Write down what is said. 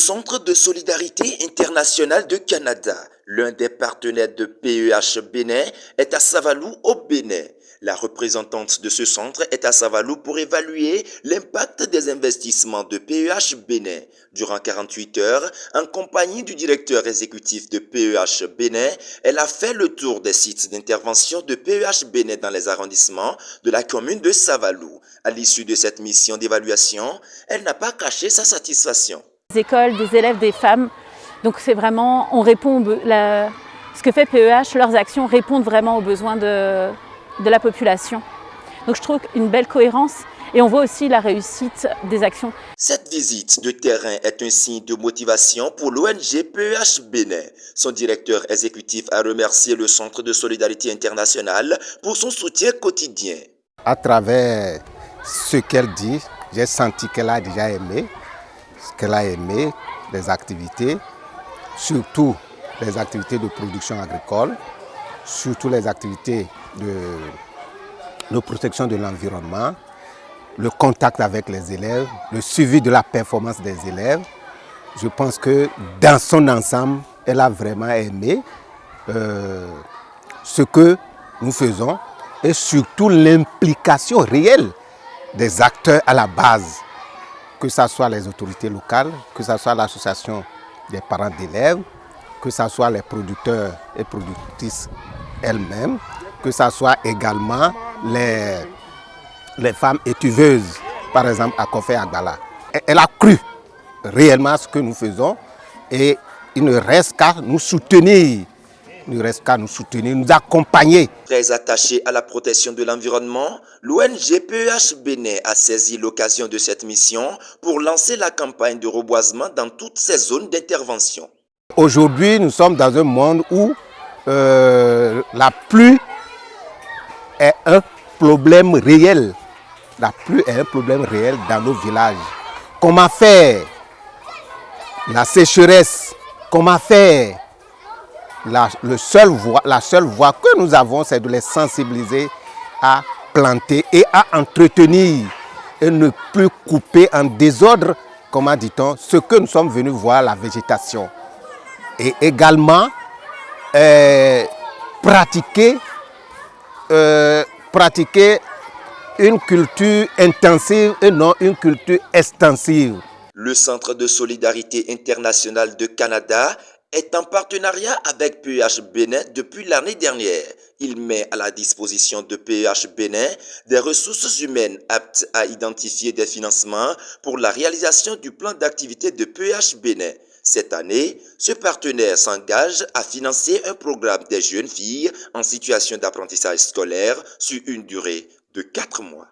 Centre de solidarité internationale de Canada, l'un des partenaires de PEH Bénin, est à Savalou au Bénin. La représentante de ce centre est à Savalou pour évaluer l'impact des investissements de PEH Bénin. Durant 48 heures, en compagnie du directeur exécutif de PEH Bénin, elle a fait le tour des sites d'intervention de PEH Bénin dans les arrondissements de la commune de Savalou. À l'issue de cette mission d'évaluation, elle n'a pas caché sa satisfaction. Des écoles, des élèves, des femmes. Donc c'est vraiment, on répond, ce que fait PEH, leurs actions répondent vraiment aux besoins de la population. Donc je trouve une belle cohérence et on voit aussi la réussite des actions. Cette visite de terrain est un signe de motivation pour l'ONG PEH Bénin. Son directeur exécutif a remercié le Centre de solidarité internationale pour son soutien quotidien. À travers ce qu'elle dit, j'ai senti qu'elle a déjà aimé. Qu'elle a aimé les activités, surtout les activités de production agricole, surtout les activités de protection de l'environnement, le contact avec les élèves, le suivi de la performance des élèves. Je pense que dans son ensemble, elle a vraiment aimé ce que nous faisons et surtout l'implication réelle des acteurs à la base. Que ce soit les autorités locales, que ce soit l'association des parents d'élèves, que ce soit les producteurs et productrices elles-mêmes, que ce soit également les femmes étuveuses, par exemple à Kofé Agbala. Elle a cru réellement à ce que nous faisons et il ne reste qu'à nous soutenir. Il ne reste qu'à nous soutenir, nous accompagner. Très attaché à la protection de l'environnement, l'ONG PEH Bénin a saisi l'occasion de cette mission pour lancer la campagne de reboisement dans toutes ces zones d'intervention. Aujourd'hui, nous sommes dans un monde où la pluie est un problème réel. La pluie est un problème réel dans nos villages. Comment faire la sécheresse? Comment faire? La seule voie que nous avons, c'est de les sensibiliser à planter et à entretenir et ne plus couper en désordre, comment dit-on, ce que nous sommes venus voir, la végétation. Et également pratiquer une culture intensive et non une culture extensive. Le Centre de solidarité internationale de Canada est en partenariat avec PEH Bénin depuis l'année dernière. Il met à la disposition de PEH Bénin des ressources humaines aptes à identifier des financements pour la réalisation du plan d'activité de PEH Bénin. Cette année, ce partenaire s'engage à financer un programme des jeunes filles en situation d'apprentissage scolaire sur une durée de 4 mois.